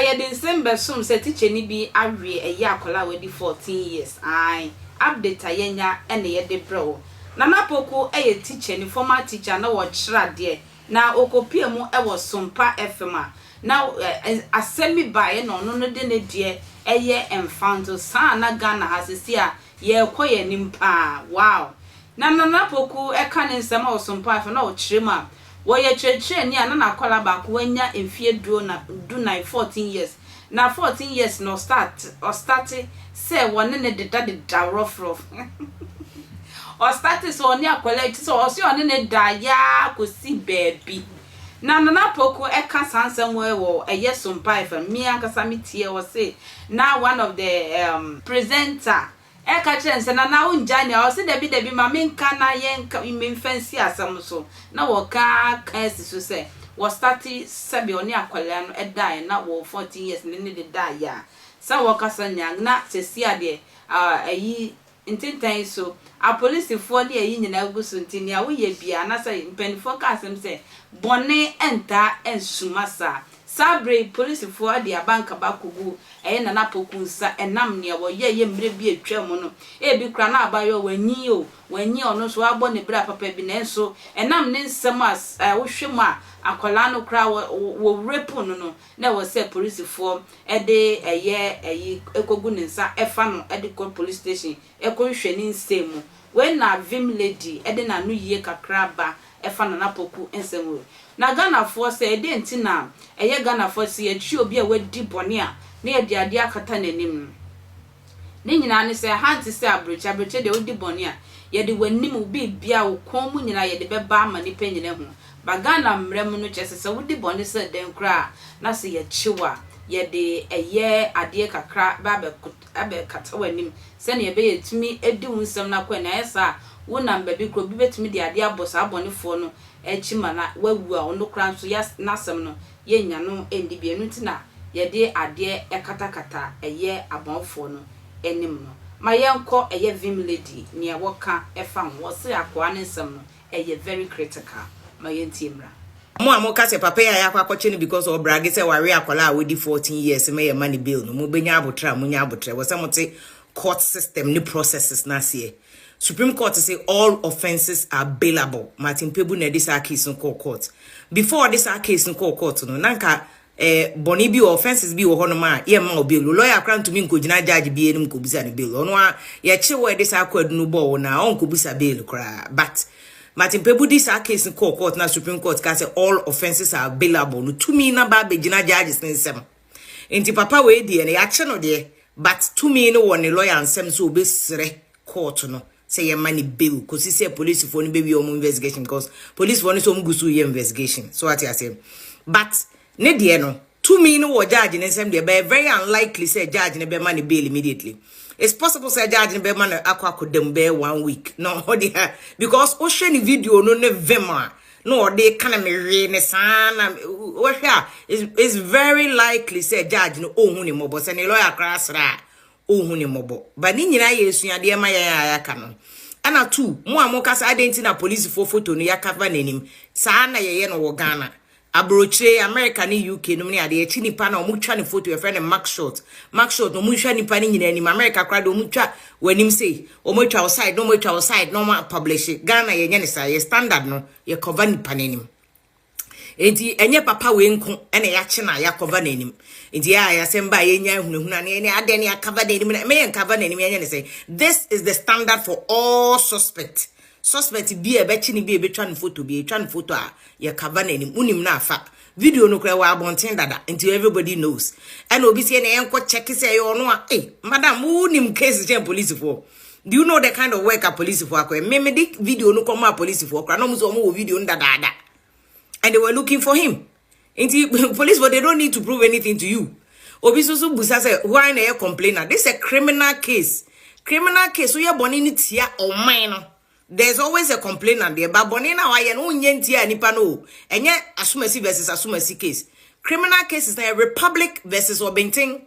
ye den sembe som se teacher ni bi awie eye akola we di 14 years ai update ayenya ene ye de bro Nana Poku eye teacher ni former teacher na wo kira de na okopie mu e wo Sompa FM na asemi bae no no de ne de eye emfanto sa na Ghana hasisi a ye koye nimpa wow Nana Poku e ka ne nsema wo Sompa FM na wo kire ma wo ye chechre ni ana na akola ba ko wanya emfie duo na do 14 years na 14 years no start say one ne de rough or start so oni akola so o se oni ne da ya ko si baby na Nana Poku e ka sansem we wo eye Sompa FM mi ankasa mitie wo say now one of the presenter e ka chense na unja ne o se debi ma menka na yen ka menfansi asam so na wo ka so say wo start sabi oni akola no e die na wo 14 years ne de die ya sa wo ka sanya na sesi ade ayi intintan so a police for the ayi nyina gusu ntini a wo ye bia na say mpanifo ka asem say bone enta ensumasa sabre police for the bank bakugu Nana Poku nsa enam ne wo ye mbre bi atwa mu no e bi kra na abayo wanyi ono so abo ne bra papa bi na enso enam ne nsem as wo hwemu a akola no kra wo repu no na wo say police for e de eye ekogu ne nsa efa no e de police station e ko hwe ni nsemu when na vim lady e de na no yie kakra ba efa Nana Poku nsemu na Ghana for say e de ntina eye Ghana for say e chi obi a wadi bone a na ye de ade akata nanim ne nyina ne se hanti se abrocha de odi bone a ye de wanim obi bia wo kon mu nyina ye de beba ama ni panyina hu bagana mrem no chese se wodi bone se den kra na se ye chiwa ye de eye ade kakra ba be kata wanim se ne ye be yetumi edi wunsem na kwa na yesa wo namba bi kro bi betumi de ade abosa abonefo no echima na wawu a ono kra nso ya nasem no ye nya no endi bi enu tina yede ade ekatakata eye abonfo no enim no ma yenko eye vim lady ne woka efa wo se akwa ne nsem no eye very critical ma yentimra mo amoka se papa ya akwakoche ni because of brage se ware akola a wodi 14 years me ye money bill no mo benya abotra mo nya abotra wo se mo te court system ni processes na se Supreme Court say all offenses are bailable. Martin Pebu na this case in court. Before this case in court no nanka boni bi offenses bi wo hono ma ye ma obi lawyer kran to me nko gina judge bi enim ko bisa ne bail ono a ye che we this akwadu no bo na on ko bisa bail kra but Martin Pebu this case in court na Supreme Court ka say all offenses are bailable no to me na ba be gina judge nsem enti papa we die na ya che no de but to me no won lawyer nsem so obesre court no say your money bill cause he say police for ni baby omo investigation because police for ni so mgusu ye investigation so what I say but ne de no to me no judge ne sem de be very unlikely say judge ne be money bail immediately it's possible say judge ne be man akwakodem be 1 week no because o share ni video no ne vema no they kind of me ne sana o hwa is very likely say judge no ohun ni mo bo say ne lawyer krasra ohun ni mobo ba ni nyina yesu ade ma ya ka no ana tu mo amoka sa identity na police for photo no ya cover nanim sa na ye no wo Ghana abrochire America ni UK no ni ade echi nipa na omutwa ne photo your friend Max Short no mutwa nipa ni nyina ni America crowd omutwa wanim say omutwa outside no ma publish Ghana ye nya ne sa ye standard no ye cover nipa nanim enti enye papa we nko ene ya che na ya cover nanim enti ya semba ye nya hunahuna ne ade ne cover nanim me ye cover nanim ye nya ne say this is the standard for all suspect bi e be chi ni bi e be twa ne photo a ye cover nanim unim na afa video no kra wa abonten dada enti everybody knows and obi say ne enko check say yo no a madam unim case je police for do you know the kind of work a police for akwa me di video no come a police for kra no mo so mo video dada and they were looking for him. Police, but they don't need to prove anything to you. Obisusu Busa said, why na complainer? This is a criminal case. So you're born in it here or mine. There's always a complainer there. But bonina why no nyentia nipa no. And yet Asumasi versus Asumasi case. Criminal case is a republic versus Obinting.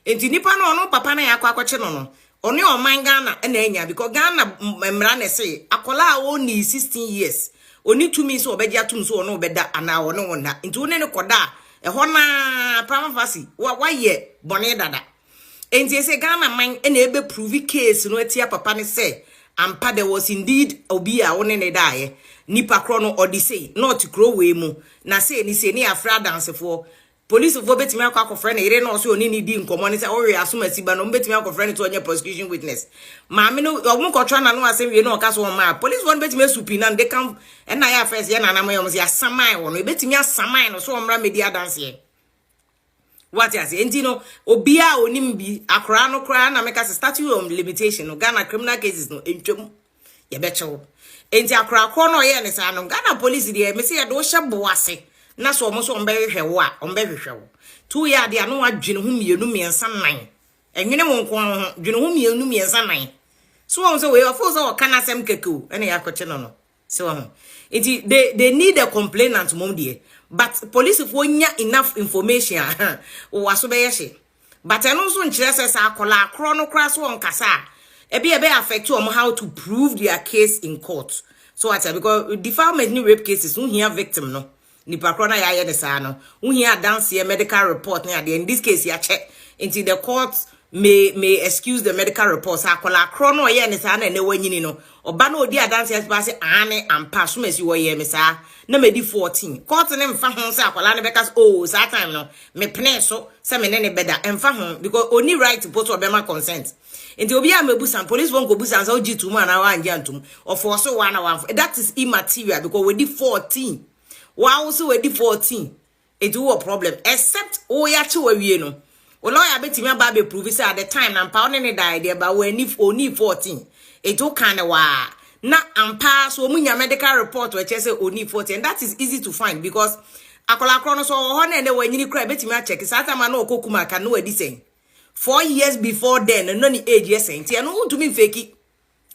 Enti nipa no papa na yakwa kwache no. Oni o man Ghana na enya because Ghana mmra na say akola only 16 years. Oni to me so obedia tum so ono obeda ana ono wona nti one ne koda ɛhɔ na pamafasi wayɛ bɔne dada enti ese Ghana man na ebe prove case no atia papa ne say ampa there was indeed obi a woni ne dae nipa kro no odisei not kro we mu na say ni se ni afra dance for police fo betimi akofre na ire na so oni ni di nkomo ne say o we asomasi ba no betimi akofre ne to onye prosecution witness maame no omu kotwa na no asem we no ka so ma police won betimi supi na they can na ya first ye na na mo say asaman wo no betimi asaman no so omra media dance ye what you say enti no obia onim bi akra no kra na make statute of limitation no Ghana criminal cases no entwem ye bechewo enti akra kro no ye ne sa no Ghana police dey me say ye do hye boase na so omo so ombehwe wo a ombehwe wo 2 year de anu adwene hu mienu miensa nan enwene mo nko ho dwene hu mienu miensa nan so on so we of course o kana sem keku ene yakoche no so ho enti they need a complainant mom dey but police for nya enough information o waso be yehye but eno so nkire se sa akola akro no kra so on kasa e be affect them how to prove their case in court so at because defilement ni rape cases who hear victim no nipa kro na ya ye de sa no who hear dance medical report na in this case ya check into the court may excuse the medical reports akola akro no ye ne sa na ne wanyini no oba na odi dance pass ane ampa so mesi wo ye me sa na medi 14 court ne mfa ho say akola ne bekas oh that time no me pene so say me ne beda mfa ho because only right to put obema consent enti obi a mebusan police won go busan say ogi tumu na wa anja ntum of force one hour that is immaterial because we did 14 wow so we did 14 it do a problem except o ya chi wa wie no o lawyer betimi aba be prove say at the time na mpa one ne die there but we only 14 it do kind wa na ampa so munya medical report we say only 14 and that is easy to find because akola kro no so ho na ne wanyini kra betimi a check sata ma na okokuma ka no edi sen 4 years before then no ni age yes enti no want to me fake it.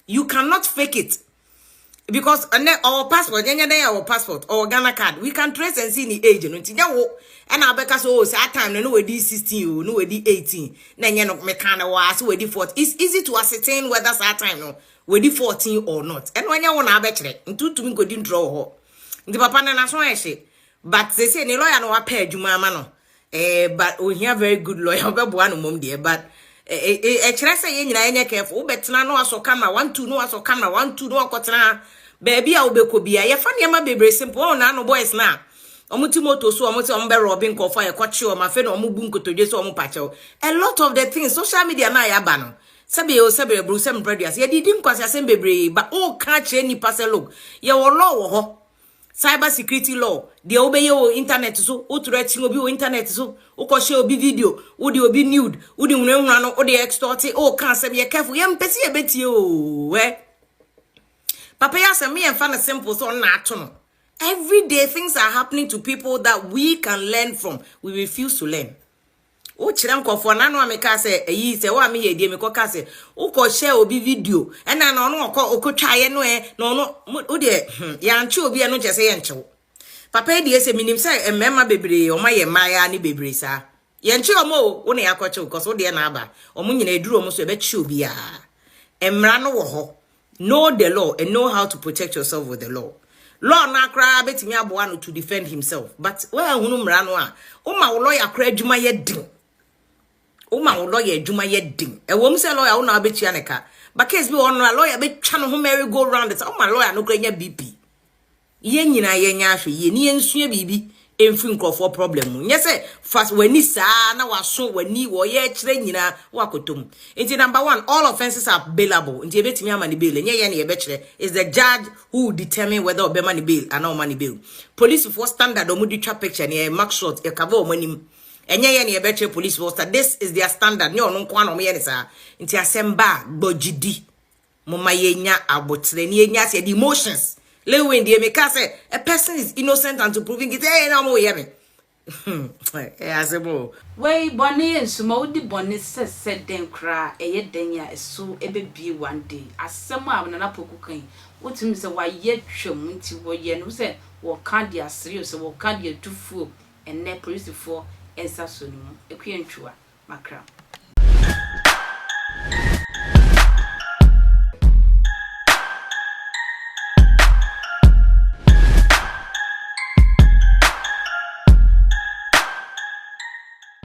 You cannot fake it because our passport our passport or Ghana card we can trace and see the age no enti wo and abeka so say time no we di 16 no we di 18 na nye no me kan wa so we di 14 it's easy to ascertain whether that time no we di 14 or not and when you na abekere ntutumi go di draw ho ndi papa na so ehye but they say ni lawyer no wa pa adwuma ama no but we hear very good lawyer obeboa no mom there but kire say ye nyina enye careful ubetena no aso camera 1 2 no aso camera 1 2 no akotena baby a ubekobia ye fa ne ma bebre simple na no boys na omuti moto so omuti ombe robin ko fa ye kwachi o ma fe no omubu nkotodwe so omupache a lot of the things social media na ya ba no sebe bru sem brothers ye didi nkwase asem bebre ba o ka che ni passe look ye wo law wo ho cyber security law de obeye o internet so o threat obi o internet so o ko share obi video o de obi nude o de hunhunra no o de extort o kan asem ye careful ye mpesi ye betie o we papa ya asem me fa na simple so na ato no every day things are happening to people that we can learn from we refuse to learn o kire nkofo na no ameka se eyi se wa me ye die me ko ka se o ko share obi video na na no ko twaye no no o de ya nche obi e no chese ye nche papa die se minim se emema bebre o ma ye maya ni bebre sa ye nche omo o na yakoche because o de na aba o mu nyina eduru omo so e be chi obi a emra no wo ho know the law and know how to protect yourself with the law na kra betimi aboa no to defend himself but we ahunu mra no a o ma wo lawyer kra adwuma ye din o ma wo lawyer adwuma ye din e wo mse lawyer wo na abetia ne ka but case bi on lawyer be twa no ho merry go round it o ma lawyer no kra nya BP ye nyina ye nya ahwe ye ni ensua bibi emfi nkrofo problem nye se fast wani saa na waso wani wo ye kire nyina wakotom enti number 1 all offenses are bailable enti ebetimi amani bail nye ye na ye be kire is the judge who determine whether obema ni bail and no money bail police for standard omudi twa picture ne mark shot e cover omanim enye ye na ye be kire police for standard this is their standard ne ono nko anom ye ne saa enti asemba gbogidi moma ye nya abotre ne ye nya se the emotions Lewin die me ka say a person is innocent and to proving it na mo ye me asebo wey boni ensuma odi boni sese den kra eye den ya eso ebebie one day asem a na poku kan wotumi se wa ye twam nti wo ye no se wo kan dia serious wo kan dia tufuo enne police for ensa so no ekwe ntwa makra